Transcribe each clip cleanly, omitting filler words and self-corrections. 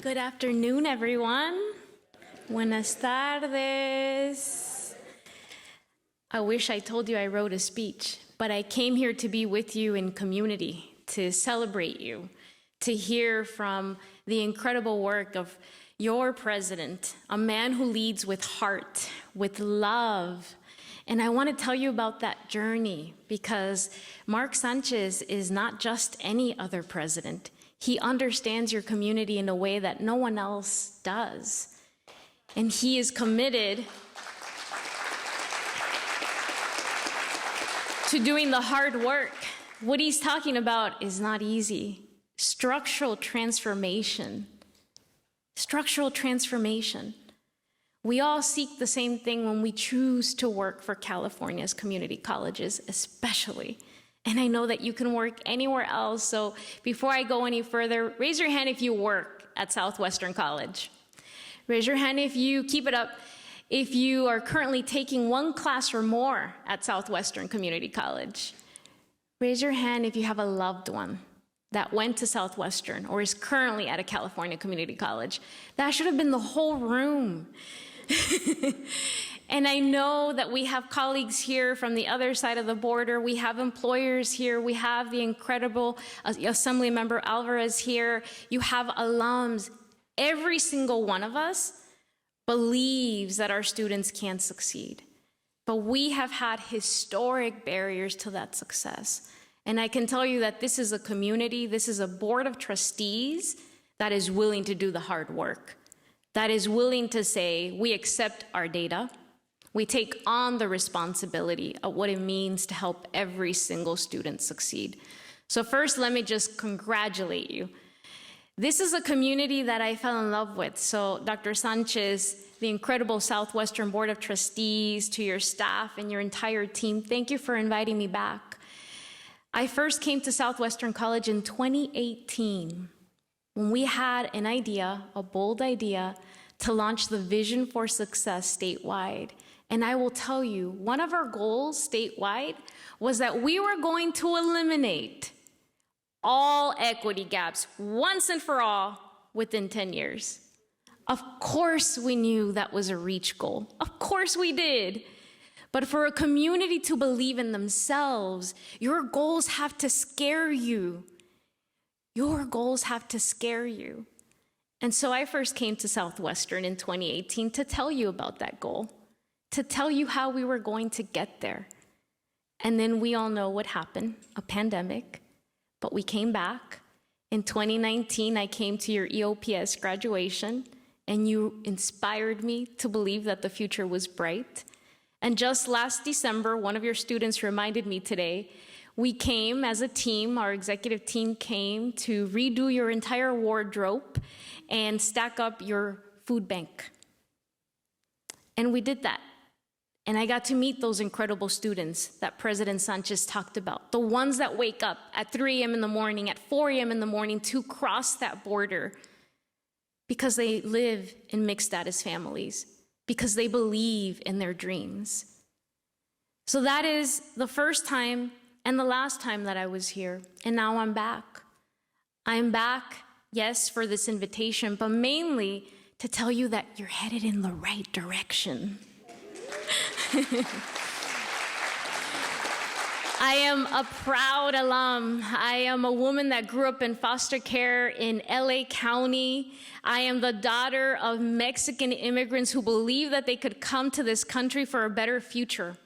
Good afternoon, everyone. Buenas tardes. I wish I told you I wrote a speech, but I came here to be with you in community, to celebrate you, to hear from the incredible work of your president, a man who leads with heart, with love. And I want to tell you about that journey because Mark Sanchez is not just any other president. He understands your community in a way that no one else does. And he is committed to doing the hard work. What he's talking about is not easy. Structural transformation. Structural transformation. We all seek the same thing when we choose to work for California's community colleges, especially. And I know that you can work anywhere else. So before I go any further, raise your hand if you work at Southwestern College. Raise your hand if you, keep it up, if you are currently taking one class or more at Southwestern Community College. Raise your hand if you have a loved one that went to Southwestern or is currently at a California community college. That should have been the whole room. And I know that we have colleagues here from the other side of the border. We have employers here. We have the incredible Assembly Member Alvarez here. You have alums. Every single one of us believes that our students can succeed. But we have had historic barriers to that success. And I can tell you that this is a community, this is a board of trustees that is willing to do the hard work, that is willing to say, we accept our data, we take on the responsibility of what it means to help every single student succeed. So first, let me just congratulate you. This is a community that I fell in love with. So Dr. Sanchez, the incredible Southwestern Board of Trustees, to your staff and your entire team, thank you for inviting me back. I first came to Southwestern College in 2018 when we had an idea, a bold idea, to launch the Vision for Success statewide. And I will tell you, one of our goals statewide was that we were going to eliminate all equity gaps once and for all within 10 years. Of course we knew that was a reach goal. Of course we did. But for a community to believe in themselves, your goals have to scare you. Your goals have to scare you. And so I first came to Southwestern in 2018 to tell you about that goal, to tell you how we were going to get there. And then we all know what happened, a pandemic, but we came back. In 2019, I came to your EOPS graduation, and you inspired me to believe that the future was bright. And just last December, one of your students reminded me today, we came as a team, our executive team came to redo your entire wardrobe and stack up your food bank. And we did that. And I got to meet those incredible students that President Sanchez talked about, the ones that wake up at 3 a.m. in the morning, at 4 a.m. in the morning to cross that border because they live in mixed status families, because they believe in their dreams. So that is the first time and the last time that I was here, and now I'm back. I'm back, yes, for this invitation, but mainly to tell you that you're headed in the right direction. I am a proud alum. I am a woman that grew up in foster care in LA County. I am the daughter of Mexican immigrants who believed that they could come to this country for a better future.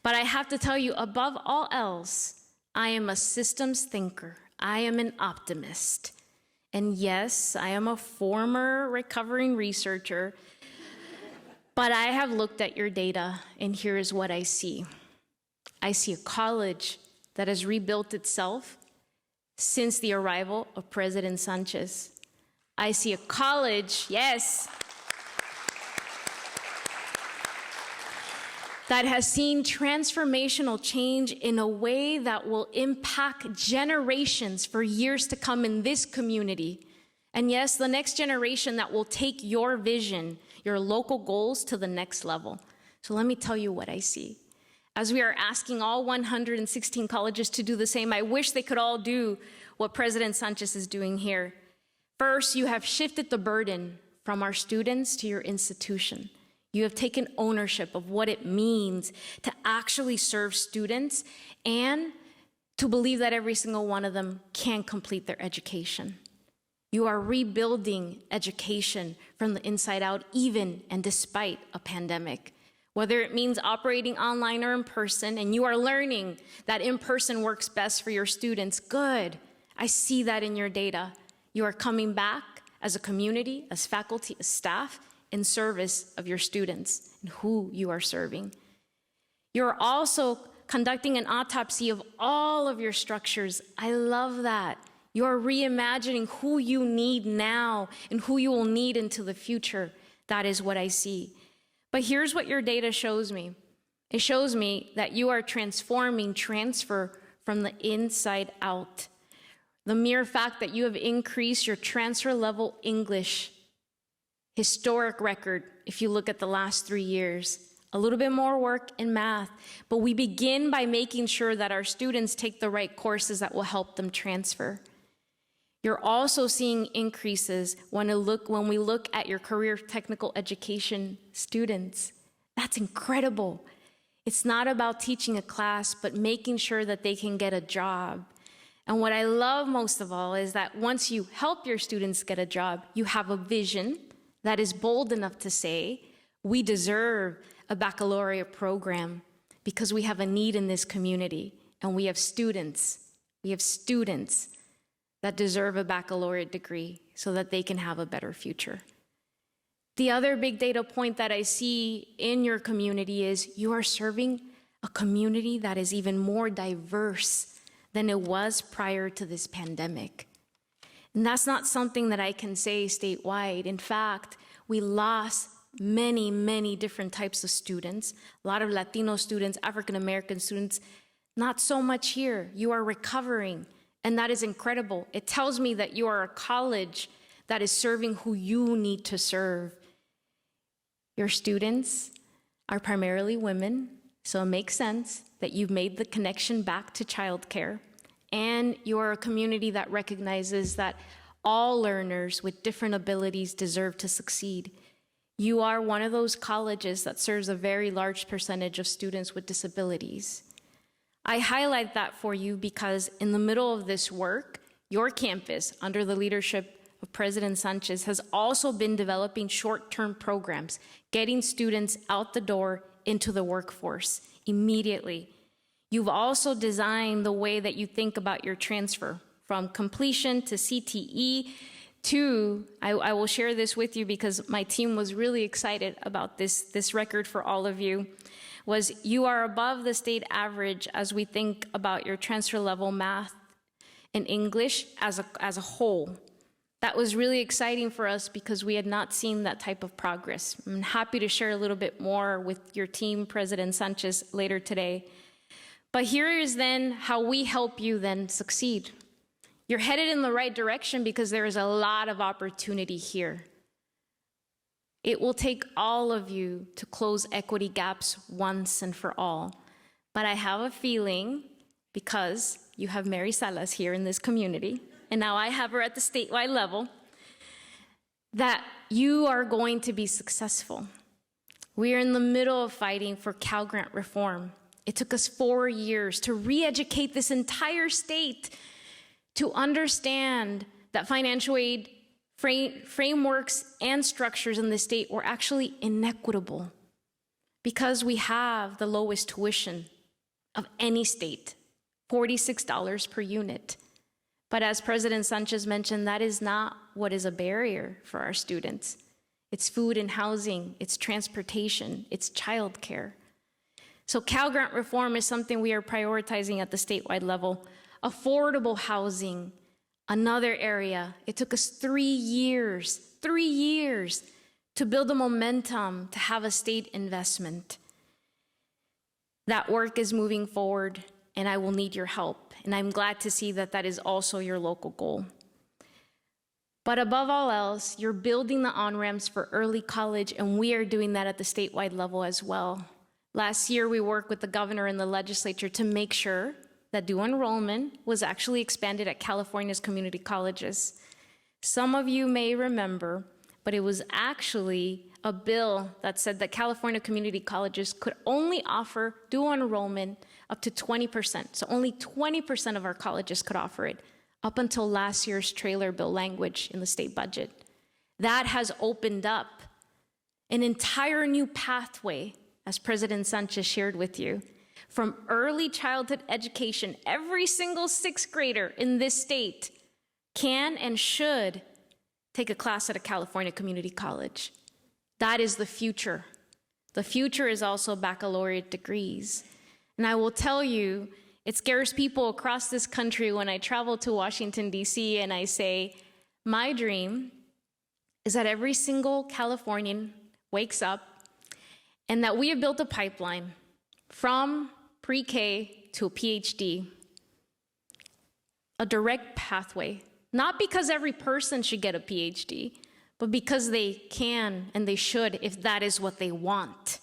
But I have to tell you, above all else, I am a systems thinker. I am an optimist. And yes, I am a former recovering researcher, but I have looked at your data, and here is what I see. I see a college that has rebuilt itself since the arrival of President Sanchez. I see a college, yes, that has seen transformational change in a way that will impact generations for years to come in this community. And yes, the next generation that will take your vision, your local goals to the next level. So let me tell you what I see. As we are asking all 116 colleges to do the same, I wish they could all do what President Sanchez is doing here. First, you have shifted the burden from our students to your institution. You have taken ownership of what it means to actually serve students and to believe that every single one of them can complete their education. You are rebuilding education from the inside out, even and despite a pandemic. Whether it means operating online or in person, and you are learning that in person works best for your students, good. I see that in your data. You are coming back as a community, as faculty, as staff, in service of your students and who you are serving. You're also conducting an autopsy of all of your structures. I love that. You're reimagining who you need now and who you will need into the future. That is what I see. But here's what your data shows me. It shows me that you are transforming transfer from the inside out. The mere fact that you have increased your transfer level English historic record, if you look at the last 3 years, a little bit more work in math, but we begin by making sure that our students take the right courses that will help them transfer. You're also seeing increases when we look at your career technical education students. That's incredible. It's not about teaching a class, but making sure that they can get a job. And what I love most of all is that once you help your students get a job, you have a vision that is bold enough to say, we deserve a baccalaureate program because we have a need in this community, and we have students that deserve a baccalaureate degree so that they can have a better future. The other big data point that I see in your community is you are serving a community that is even more diverse than it was prior to this pandemic. And that's not something that I can say statewide. In fact, we lost many, many different types of students, a lot of Latino students, African American students, not so much here. You are recovering, and that is incredible. It tells me that you are a college that is serving who you need to serve. Your students are primarily women, so it makes sense that you've made the connection back to childcare. And you are a community that recognizes that all learners with different abilities deserve to succeed. You are one of those colleges that serves a very large percentage of students with disabilities. I highlight that for you because in the middle of this work, your campus, under the leadership of President Sanchez, has also been developing short-term programs, getting students out the door into the workforce immediately. You've also designed the way that you think about your transfer from completion to CTE to, I will share this with you because my team was really excited about this record for all of you, was you are above the state average as we think about your transfer level math and English as a whole. That was really exciting for us because we had not seen that type of progress. I'm happy to share a little bit more with your team, President Sanchez, later today. But here is then how we help you then succeed. You're headed in the right direction because there is a lot of opportunity here. It will take all of you to close equity gaps once and for all. But I have a feeling, because you have Mary Salas here in this community, and now I have her at the statewide level, that you are going to be successful. We are in the middle of fighting for Cal Grant reform. It took us 4 years to re-educate this entire state to understand that financial aid frameworks and structures in the state were actually inequitable because we have the lowest tuition of any state, $46 per unit. But as President Sanchez mentioned, that is not what is a barrier for our students. It's food and housing, it's transportation, it's childcare. So Cal Grant reform is something we are prioritizing at the statewide level. Affordable housing, another area. It took us 3 years to build the momentum to have a state investment. That work is moving forward, and I will need your help. And I'm glad to see that that is also your local goal. But above all else, you're building the on-ramps for early college, and we are doing that at the statewide level as well. Last year, we worked with the governor and the legislature to make sure that dual enrollment was actually expanded at California's community colleges. Some of you may remember, but it was actually a bill that said that California community colleges could only offer dual enrollment up to 20%. So only 20% of our colleges could offer it up until last year's trailer bill language in the state budget. That has opened up an entire new pathway, as President Sanchez shared with you, from early childhood education. Every single sixth grader in this state can and should take a class at a California community college. That is the future. The future is also baccalaureate degrees. And I will tell you, it scares people across this country when I travel to Washington, D.C., and I say, my dream is that every single Californian wakes up and that we have built a pipeline from pre-K to a PhD, a direct pathway, not because every person should get a PhD, but because they can and they should if that is what they want.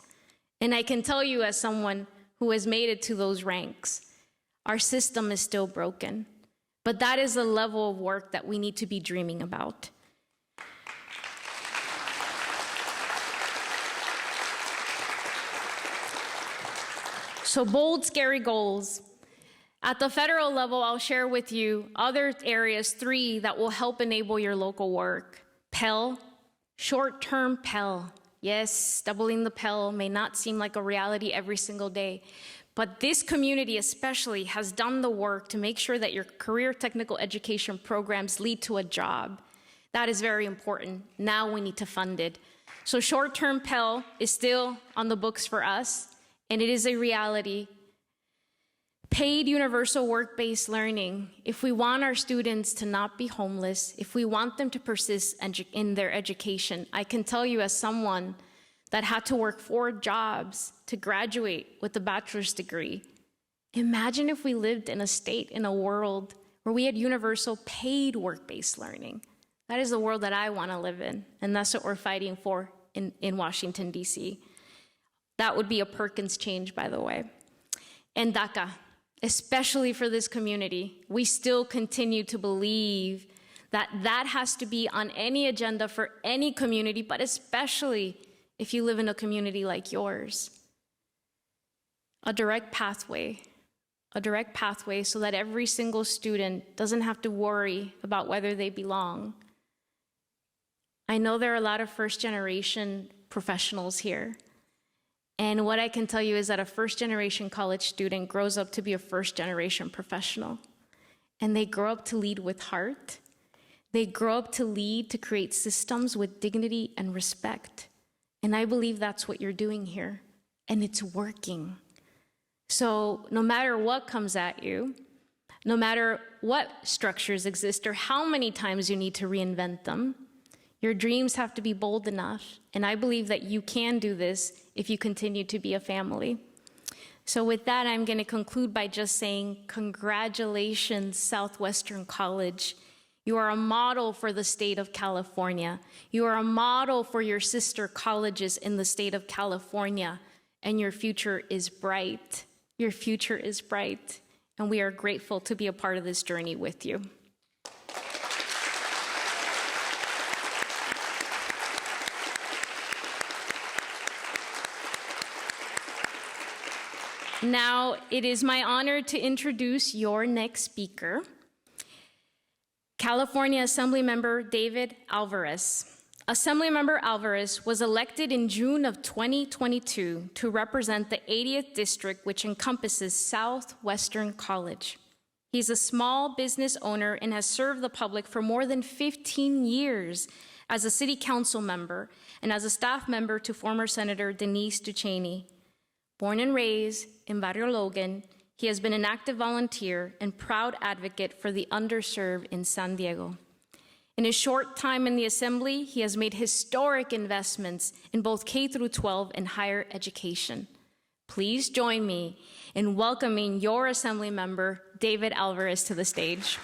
And I can tell you, as someone who has made it to those ranks, our system is still broken. But that is the level of work that we need to be dreaming about. So bold, scary goals. At the federal level, I'll share with you other areas, 3, that will help enable your local work. Pell, short-term Pell. Yes, doubling the Pell may not seem like a reality every single day, but this community especially has done the work to make sure that your career technical education programs lead to a job. That is very important. Now we need to fund it. So short-term Pell is still on the books for us, and it is a reality. Paid universal work-based learning. If we want our students to not be homeless, if we want them to persist in their education, I can tell you, as someone that had to work 4 jobs to graduate with a bachelor's degree, imagine if we lived in a state, in a world where we had universal paid work-based learning. That is the world that I want to live in, and that's what we're fighting for in Washington, D.C. That would be a Perkins change, by the way. And DACA, especially for this community, we still continue to believe that that has to be on any agenda for any community, but especially if you live in a community like yours. A direct pathway so that every single student doesn't have to worry about whether they belong. I know there are a lot of first-generation professionals here. And what I can tell you is that a first-generation college student grows up to be a first-generation professional. And they grow up to lead with heart. They grow up to lead, to create systems with dignity and respect. And I believe that's what you're doing here. And it's working. So no matter what comes at you, no matter what structures exist or how many times you need to reinvent them, your dreams have to be bold enough, and I believe that you can do this if you continue to be a family. So with that, I'm going to conclude by just saying, congratulations, Southwestern College. You are a model for the state of California. You are a model for your sister colleges in the state of California, and your future is bright. Your future is bright, and we are grateful to be a part of this journey with you. Now, it is my honor to introduce your next speaker, California Assemblymember David Alvarez. Assemblymember Alvarez was elected in June of 2022 to represent the 80th district, which encompasses Southwestern College. He's a small business owner and has served the public for more than 15 years as a city council member and as a staff member to former Senator Denise Ducheney. Born and raised in Barrio Logan, he has been an active volunteer and proud advocate for the underserved in San Diego. In his short time in the Assembly, he has made historic investments in both K-12 and higher education. Please join me in welcoming your Assembly member, David Alvarez, to the stage.